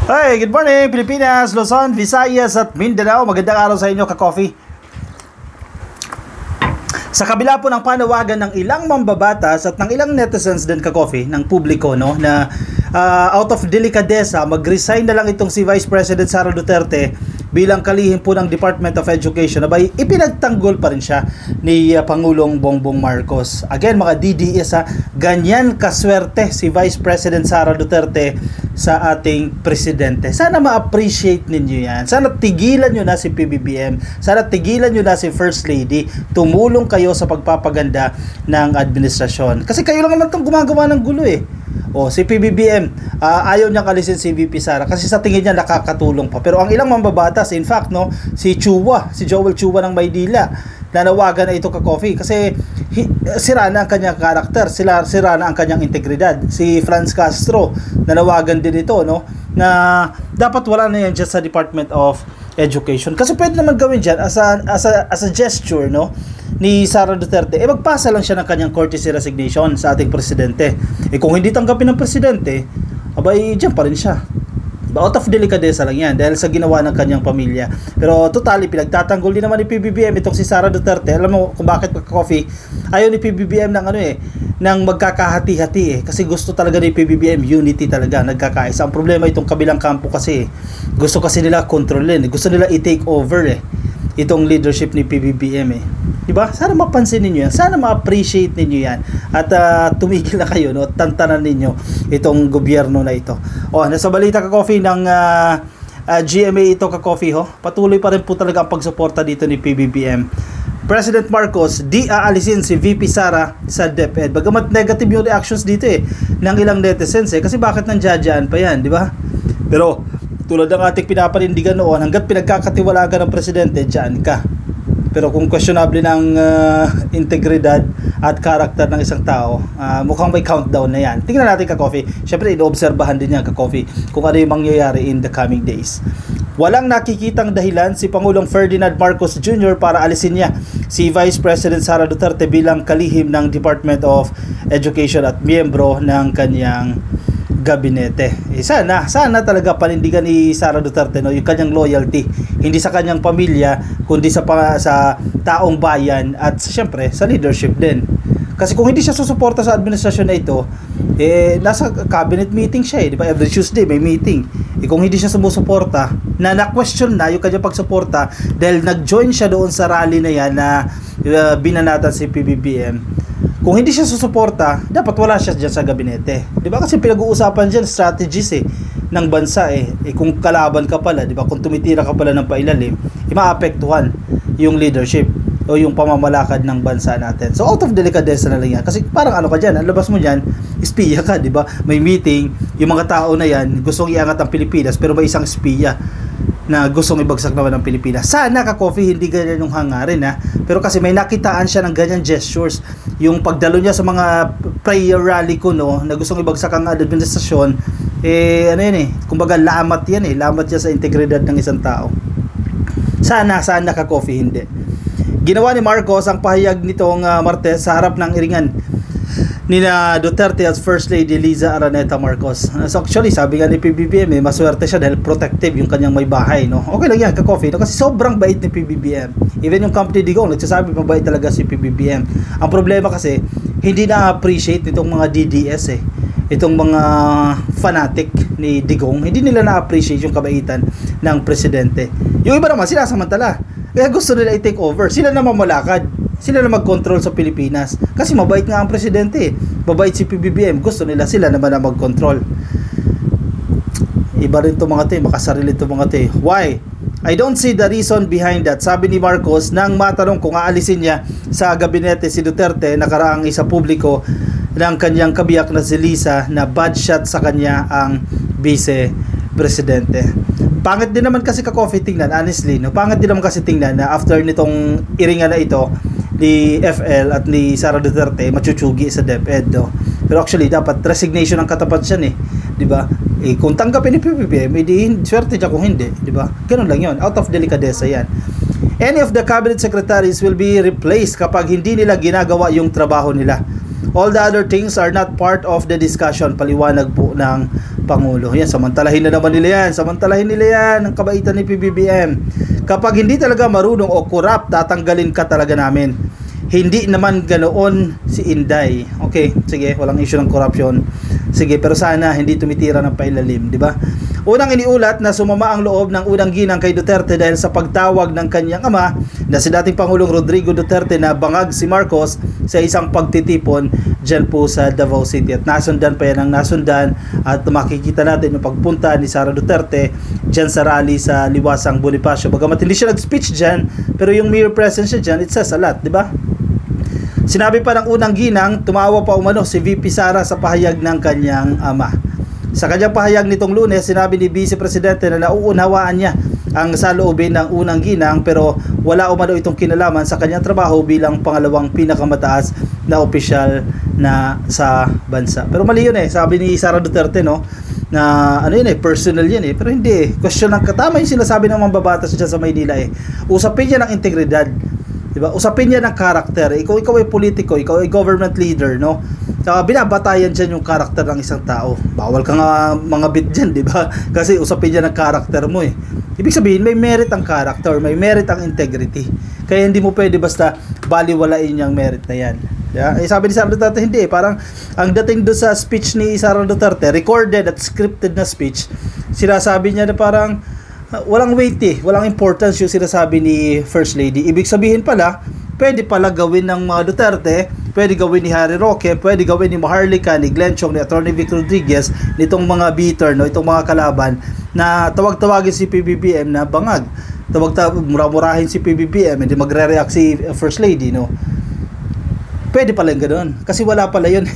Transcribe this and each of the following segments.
Hey, good morning Pilipinas, Luzon, Visayas at Mindanao. Magandang araw sa inyo, ka-coffee. Sa kabila po ng panawagan ng ilang mambabatas at ng ilang netizens din, ka-coffee, ng publiko, no, na out of delicadeza, mag-resign na lang itong si Vice President Sara Duterte bilang kalihim po ng Department of Education, abay ipinagtanggol pa rin siya ni Pangulong Bongbong Marcos. Again, mga DDS, ganyan kaswerte si Vice President Sara Duterte sa ating presidente. Sana ma-appreciate ninyo yan. Sana tigilan nyo na si PBBM. Sana tigilan nyo na si First Lady. Tumulong kayo sa pagpapaganda ng administrasyon. Kasi kayo lang naman itong gumagawa ng gulo eh. O, si PBBM, ayaw niyang alisin si VP Sara kasi sa tingin niya nakakatulong pa. Pero ang ilang mambabatas, in fact, no, si Joel Chua ng Maynila, nanawagan na ito, ka-coffee, kasi sira na ang kanyang karakter, sira na ang kanyang integridad. Si Franz Castro, nanawagan din ito, no, na dapat wala na yan dyan sa Department of Education. Kasi pwede naman gawin dyan as a gesture, no, ni Sara Duterte, magpasa lang siya ng kanyang courtesy resignation sa ating presidente. Kung hindi tanggapin ng presidente, abay, dyan pa rin siya. Out of delicadeza lang yan dahil sa ginawa ng kanyang pamilya. Pero totally, pinagtatanggol din naman ni PBBM itong si Sara Duterte. Alam mo kung bakit, ka-coffee? Ayaw ni PBBM ng ng magkakahati-hati kasi gusto talaga ni PBBM unity talaga, nagkakaisa. Ang problema itong kabilang kampo kasi, gusto kasi nila kontrolin, gusto nila i-take over itong leadership ni PBBM diba? Sana mapansin ninyo yan, sana ma-appreciate ninyo yan at tumigil na kayo, no? Tantanan ninyo itong gobyerno na ito. Nasa balita, ka-coffee, ng GMA ito, ka-coffee, patuloy pa rin po talaga ang pagsuporta dito ni PBBM. President Marcos, di aalisin si VP Sara sa DepEd. Bagamat negative yung reactions dito ng ilang netizens kasi bakit nandiyan pa yan, di ba? Pero tulad ng ating pinapanindigan noon, hanggat pinagkakatiwalaan ka ng presidente, dyan ka. Pero kung questionable ng integridad at karakter ng isang tao, mukhang may countdown na yan. Tingnan natin, ka-coffee. Siyempre, inoobserbahan din yan, ka-coffee, kung ano yung mangyayari in the coming days. Walang nakikitang dahilan si Pangulong Ferdinand Marcos Jr. para alisin niya si Vice President Sara Duterte bilang kalihim ng Department of Education at miyembro ng kanyang gabinete. Sana talaga panindigan ni Sara Duterte, no, yung kanyang loyalty, hindi sa kanyang pamilya kundi sa taong bayan at siyempre sa leadership din. Kasi kung hindi siya susuporta sa administrasyon na ito, nasa cabinet meeting siya di ba? Every Tuesday may meeting. Kung hindi siya sumusuporta, na-question na yung kanyang pagsuporta dahil nag-join siya doon sa rally na yan na binanatan si PBBM. Kung hindi siya susuporta, dapat wala siya dyan sa gabinete. Di ba? Kasi pinag-uusapan dyan strategies ng bansa kung kalaban ka pala, di ba? Kung tumitira ka pala ng pailalim, maapektuhan yung leadership o yung pamamalakad ng bansa natin. So out of delicadeza na lang yan. Kasi parang ano ka dyan, ang labas mo dyan, espiya ka, di ba? May meeting, yung mga tao na yan, gustong iangat ang Pilipinas, pero may isang espiya na gustong ibagsak naman ng Pilipinas. Sana, ka-coffee, hindi ganyan yung hangarin pero kasi may nakitaan siya ng ganyan gestures, yung pagdalo niya sa mga prayer rally ko, no, na gustong ibagsak ang administrasyon, kumbaga lamat yan lamat yan sa integridad ng isang tao. Sana, ka-coffee, hindi. Ginawa ni Marcos ang pahayag nitong Martes sa harap ng iringan nina Duterte at First Lady Liza Araneta Marcos. So actually, sabi nga ni PBBM, maswerte siya dahil protective yung kanyang may bahay, no? Okay lang yan, ka-coffee, no? Kasi sobrang bait ni PBBM. Even yung company Digong, nagsasabi mabait talaga si PBBM. Ang problema kasi, hindi na-appreciate itong mga DDS itong mga fanatic ni Digong, hindi nila na-appreciate yung kabaitan ng presidente. Yung iba naman, sinasamantala. Kaya gusto nila i-take over. Sila na mamalakad. Sila na mag-control sa Pilipinas. Kasi mabait nga ang presidente. Mabait si PBBM. Gusto nila sila naman na mag-control. Iba rin itong mga makasarili itong mga Why? I don't see the reason behind that. Sabi ni Marcos nang matanong kung aalisin niya sa gabinete si Duterte, nakaraang isa publiko ng kanyang kabiyak na si Liza na bad shot sa kanya ang vice-presidente. Pangit din naman kasi, ka-coffee, tingnan, honestly, no? Pangit din naman kasi tingnan na after nitong iringan na ito ni FL at ni Sara Duterte, machuchugi sa DepEd, no? Pero actually, dapat resignation ang katapat siya, di ba? Kung tanggapin ni PBBM, swerte siya kung hindi, di ba? Ganun lang yun, out of delicadeza yan. Any of the cabinet secretaries will be replaced kapag hindi nila ginagawa yung trabaho nila. All the other things are not part of the discussion, paliwanag po ng Pangulo. Yan, samantalahin na naman nila yan. Samantalahin nila yan ang kabaitan ni PBBM. Kapag hindi talaga marunong o corrupt, tatanggalin ka talaga namin. Hindi naman ganoon si Inday. Okay, sige, walang issue ng corruption. Sige, pero sana hindi tumitira ng pailalim, di ba? Unang iniulat na sumama ang loob ng unang ginang kay Duterte dahil sa pagtawag ng kanyang ama na si dating Pangulong Rodrigo Duterte na bangag si Marcos sa isang pagtitipon dyan po sa Davao City. At nasundan pa yan ang nasundan at makikita natin yung pagpunta ni Sara Duterte dyan sa rally sa Liwasang Bonifacio. Bagamat hindi siya nag-speech dyan, pero yung mere presence siya dyan, it says a lot, di ba? Sinabi pa ng unang ginang, tumawa pa umano si VP Sara sa pahayag ng kanyang ama. Sa kanyang pahayag nitong Lunes, sinabi ni Vice Presidente na nauunawaan niya ang saloobin ng unang ginang pero wala umano itong kinalaman sa kanyang trabaho bilang pangalawang pinakamataas na opisyal na sa bansa. Pero mali yun sabi ni Sara Duterte na ano yun personal yun pero hindi question ng katama yung sinasabi ng mga babatas dyan sa Maynila usapin niya ng integridad. Diba? Usapin niya ng karakter. Ikaw ay politiko, ikaw ay government leader, no? Saka binabatayan dyan yung karakter ng isang tao. Bawal ka nga mga bit dyan, diba? Kasi usapin niya ng karakter mo Ibig sabihin, may merit ang character, may merit ang integrity. Kaya hindi mo pwede basta baliwalain yung merit na yan. Yeah? Sabi ni Sara Duterte, hindi. Parang ang dating doon sa speech ni Sara Duterte, recorded at scripted na speech, sinasabi niya na parang walang weight walang importance yung sinasabi ni First Lady. Ibig sabihin pala, pwede pala gawin ng mga Duterte, pwede gawin ni Harry Roque, pwede gawin ni Maharlika, ni Glenn Chong, ni Atty. Vic Rodriguez, nitong mga bitter, itong mga kalaban, na tawag-tawagin si PBBM na bangag. Mura-murahin si PBBM, hindi magre-react si First Lady, Pwede pala yung ganoon. Kasi wala pala yun.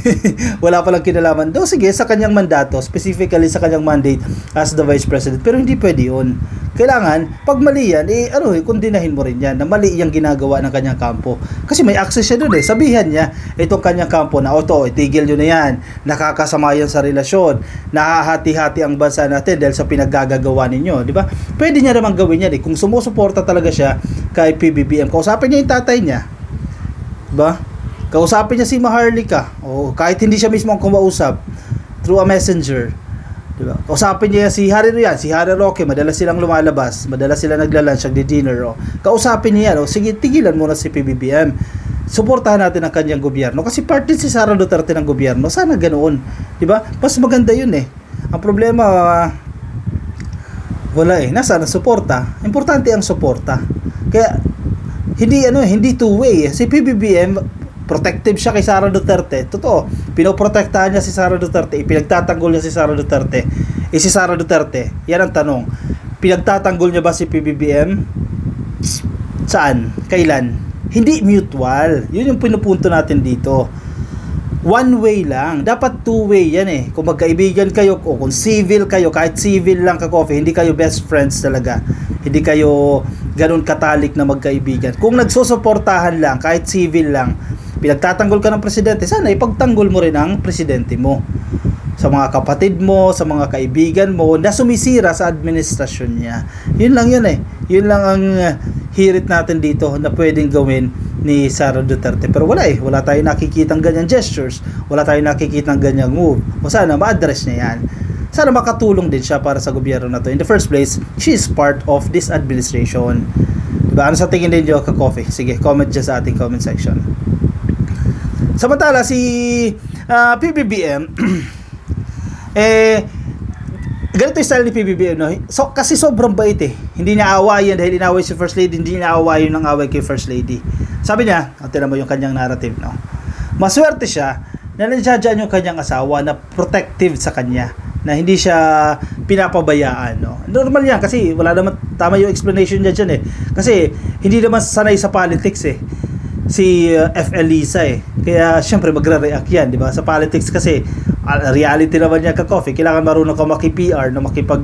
Wala palang kinalaman. Sige, sa kanyang mandato, specifically sa kanyang mandate as the Vice President. Pero hindi pwede yun. Kailangan, pag mali yan, kundinahin mo rin yan na mali yung ginagawa ng kanyang kampo. Kasi may access siya doon Sabihan niya, itong kanyang kampo na, itigil nyo na yan. Nakakasama yan sa relasyon. Nakahati-hati ang bansa natin dahil sa pinaggagawa ninyo. Di ba? Pwede niya naman gawin yan Kung sumusuporta talaga siya kay PBBM, kausapin niya yung tatay niya. Di ba? Kausapin niya si Maharlika o kahit hindi siya mismo ang kumausap through a messenger, diba? Kausapin niya si Harry Roque, madalas silang lumalabas, madalas sila nagla-lunch, nagdi-dinner kausapin niya sige, tigilan muna si PBBM, suportahan natin ang kanyang gobyerno kasi part din si Sara Duterte ng gobyerno, sana ganoon, diba? Mas maganda yun ang problema wala nasaan ang suporta, importante ang suporta, kaya hindi two-way si PBBM. Protective siya kay Sara Duterte. Totoo, pinoprotektahan niya si Sara Duterte, pinagtatanggol niya si Sara Duterte. Si Sara Duterte, yan ang tanong. Pinagtatanggol niya ba si PBBM? Saan? Kailan? Hindi mutual. Yun yung pinupunto natin dito. One way lang. Dapat two way yan Kung magkaibigan kayo o kung civil kayo, kahit civil lang ka-coffee, hindi kayo best friends talaga. Hindi kayo ganun katalik na magkaibigan. Kung nagsusuportahan lang, kahit civil lang, pinagtatanggol ka ng presidente, sana ipagtanggol mo rin ang presidente mo. Sa mga kapatid mo, sa mga kaibigan mo na sumisira sa administrasyon niya. Yun lang yun Yun lang ang hirit natin dito na pwedeng gawin ni Sara Duterte. Pero wala tayong nakikitang ganyang gestures, wala tayong nakikitang ganyang move. O sana ma-address niya yan. Sana makatulong din siya para sa gobyerno na to. In the first place, she is part of this administration. Diba? Ano sa tingin ninyo ka-coffee? Sige, comment dyan sa ating comment section. Samantala si PBBM ganito yung style ni PBBM kasi sobrang bait hindi niya awayan dahil inaway si First Lady, hindi niya awayan ng away kay First Lady. Sabi niya, tingnan mo yung kanyang narrative maswerte siya na nandiyan yung kanyang asawa na protective sa kanya, na hindi siya pinapabayaan normal yan kasi wala naman, tama yung explanation niya dyan kasi hindi naman sanay sa politics si FL Lisa kaya syempre magre-react yan, di ba? Sa politics kasi reality naman niya ka-coffee, kailangan marunong ka maki-PR na makipag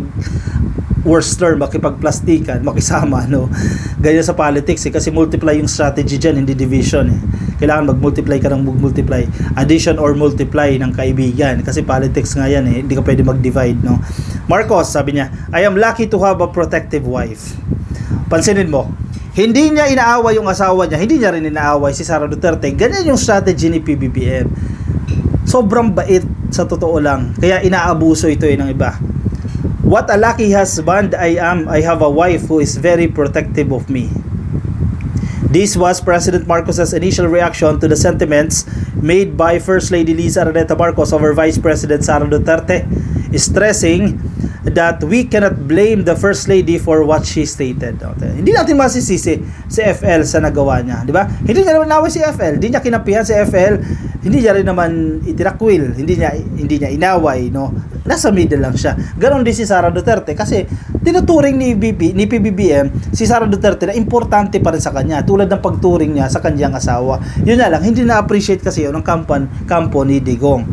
worst term, makipagplastikan, makisama ganyan sa politics kasi multiply yung strategy dyan, hindi division kailangan mag-multiply ka ng multiply, addition or multiply ng kaibigan kasi politics nga yan hindi ka pwede mag-divide Marcos, sabi niya, I am lucky to have a protective wife. Pansinin mo, hindi niya inaaway yung asawa niya, hindi niya rin inaaway si Sara Duterte. Ganyan yung strategy ni PBBM. sobrang bait sa totoo lang. Kaya inaabuso ito ng iba. What a lucky husband I am. I have a wife who is very protective of me. This was President Marcos's initial reaction to the sentiments made by First Lady Liza Araneta Marcos over Vice President Sara Duterte, stressing that we cannot blame the First Lady for what she stated. Okay. Hindi natin masisisi si FL sa nagawa niya, di ba? Hindi niya naman naway si FL, hindi niya kinapihan si FL, hindi niya rin naman itinakwil, hindi niya inaway, no? Nasa middle lang siya. Ganon din si Sara Duterte kasi tinuturing ni PBBM si Sara Duterte na importante pa rin sa kanya, tulad ng pagturing niya sa kanyang asawa. Yun na lang, hindi na-appreciate kasi yun ng kampo ni Digong.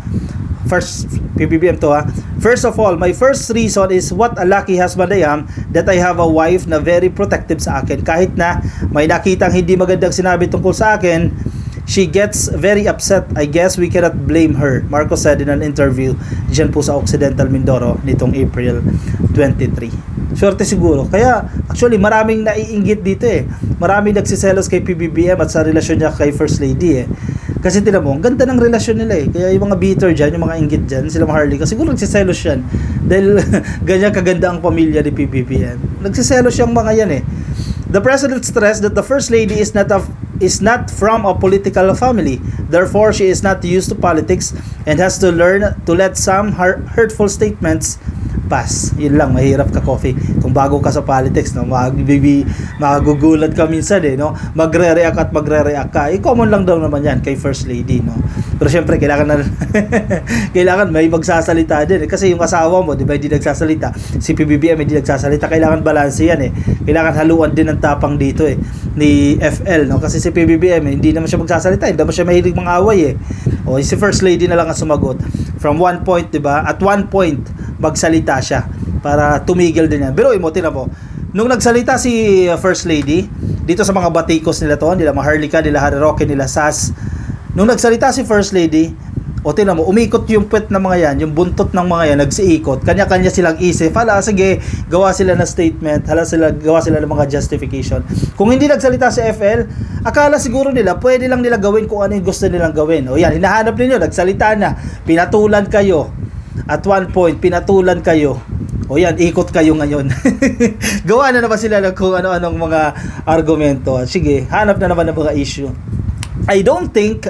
First, PBBM to ha. First of all, my first reason is what a lucky husband I am that I have a wife na very protective sa akin. Kahit na may nakitang hindi magandang sinabi tungkol sa akin, she gets very upset. I guess we cannot blame her, Marcos said in an interview dyan po sa Occidental Mindoro nitong April 23. Swerte siguro. Kaya actually maraming naiinggit dito eh. Maraming nagsiselos kay PBBM at sa relasyon niya kay First Lady eh. Kasi tinan mo, ang ganda ng relasyon nila eh. Kaya yung mga bitter dyan, yung mga inggit dyan, sila Maharlika, siguro nagsiselos yan. Dahil ganyan kaganda ang pamilya ni PBBM. Nagsiselos yung mga yan eh. The President stressed that the First Lady is not from a political family. Therefore, she is not used to politics and has to learn to let some hurtful statements pass. Yun lang, mahirap ka, Coffee. Kung bago ka sa politics, no, magugulat ka minsan eh, no? Magre-react ka. Common lang daw naman yan kay First Lady, no? Pero syempre, kailangan may magsasalita din eh. Kasi yung asawa mo, di ba, hindi nagsasalita. Si PBBM hindi nagsasalita. Kailangan balanse yan eh. Kailangan haluan din ng tapang dito eh, ni FL, no? Kasi si PBBM hindi naman siya magsasalita, hindi naman siya mahilig mangaway eh. O si First Lady na lang ang sumagot. From one point, di ba? At one point, magsalita siya para tumigil din yan. Pero imo, tinan mo, nung nagsalita si First Lady dito sa mga batikos nila to, nila Maharlika, nila Harry Roque, nila Sas, nung nagsalita si First Lady, o tinan mo, umikot yung pet ng mga yan, yung buntot ng mga yan, nagsiikot, kanya-kanya silang isip, hala, sige, gawa sila ng statement, gawa sila ng mga justification. Kung hindi nagsalita si FL, akala siguro nila, pwede lang nila gawin kung ano yung gusto nilang gawin. O yan, hinahanap ninyo, nagsalita na, pinatulan kayo, at one point, pinatulan kayo, o yan, ikot kayo ngayon. Gawa na naman sila ng kung ano-anong mga argumento. Sige, hanap na naman ng mga issue. I don't think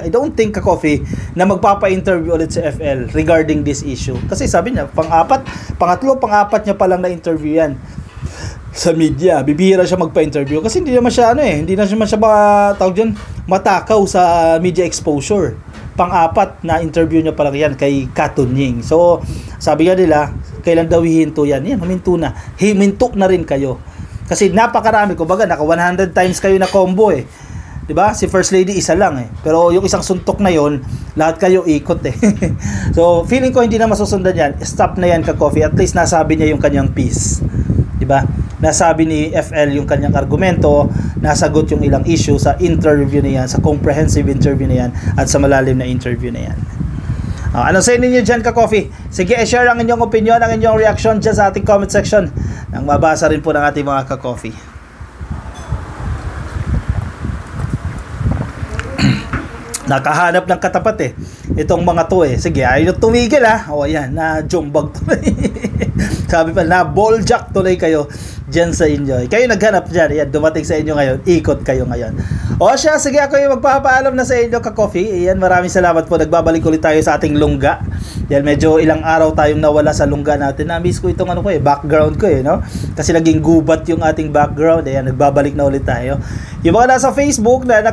Coffee na magpapa-interview ulit si FL regarding this issue. Kasi sabi niya, pang-apat niya pa lang na-interview yan sa media. Bibihira siya magpa-interview kasi hindi naman siya hindi na siya matakaw sa media exposure. Pang-apat na interview niya pa lang yan kay Katunying. So, sabi nga nila, kailan daw hihinto yan? Yan, huminto na. Himinto na rin kayo. Kasi napakarami, kumbaga, naka 100 times kayo na combo eh. Diba? Si First Lady isa lang eh. Pero yung isang suntok na yon, lahat kayo ikot eh. So, feeling ko hindi na masusundan yan. Stop na yan, Ka-Coffee. At least nasabi niya yung kanyang piece. Diba? Nasabi ni FL yung kanyang argumento, nasagot yung ilang issue sa interview na yan, sa comprehensive interview na yan, at sa malalim na interview na yan. Ano sa inyo dyan, Ka-Coffee? Sige, share ang inyong opinion, ang inyong reaction dyan sa ating comment section nang mabasa rin po ng ating mga Ka-Coffee. Nakahanap ng katapat eh itong mga to eh. Sige, ayaw tumigil o ayan, na jumbag tuloy. Sabi pa, na balljack tuloy kayo dyan sa inyo. Kayo naghanap dyan, ayan, dumating sa inyo ngayon, ikot kayo ngayon. O siya, sige, ako yung magpapaalam na sa inyo, Ka-Coffee. Ayan, maraming salamat po. Nagbabalik ulit tayo sa ating lungga. Yan, medyo ilang araw tayong nawala sa lungga natin. Na-miss ko itong background ko no? Kasi naging gubat yung ating background. Ayan, nagbabalik na ulit tayo. Yung mga nasa Facebook na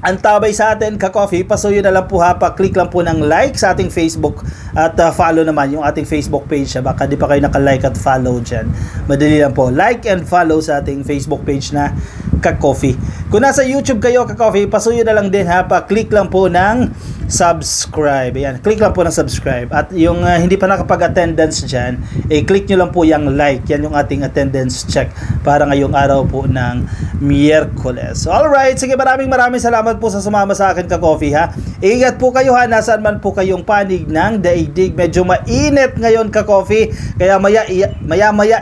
antabay sa atin, Ka-Coffee, pasuyo na lang po pa-click lang po ng like sa ating Facebook at follow naman yung ating Facebook page. Baka di pa kayo naka-like at follow dyan. Madali lang po. Like and follow sa ating Facebook page na Ka-Coffee. Kung nasa YouTube kayo, Ka-Coffee, pasuyo na lang din pa-click lang po ng subscribe. Ayan, click lang po ng subscribe. At yung hindi pa nakapag-attendance dyan, click nyo lang po yung like. Yan yung ating attendance check para ngayong araw po ng Miyerkules. Alright, sige, maraming salamat po sa sumama sa akin, Ka-Coffee Ingat po kayo nasaan man po kayong panig ng daigdig. Medyo mainit ngayon, Ka-Coffee. Kaya maya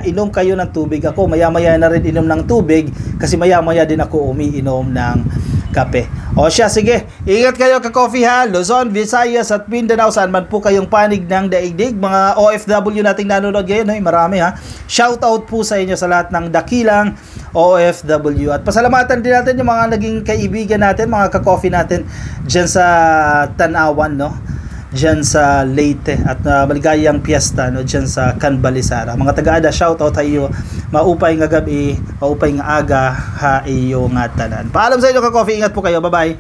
inom kayo ng tubig. Ako maya na rin inom ng tubig kasi maya din ako umiinom ng kape. O siya, sige, ingat kayo ka-coffee ha, Luzon, Visayas at Mindanao, saan man po kayong panig ng daigdig, mga OFW nating nanonood ngayon, marami ha. Shout out po sa inyo sa lahat ng dakilang OFW. At pasalamatan din natin yung mga naging kaibigan natin, mga ka-coffee natin dyan sa Tanawan, no? Dyan sa Leyte, at maligayang piyesta, no? Dyan sa Canbalisara. Mga taga-ada, shout out sa iyo. Maupay nga gabi, maupay nga aga ha iyo nga tanan. Paalam sa inyo ka-coffee, ingat po kayo, bye bye.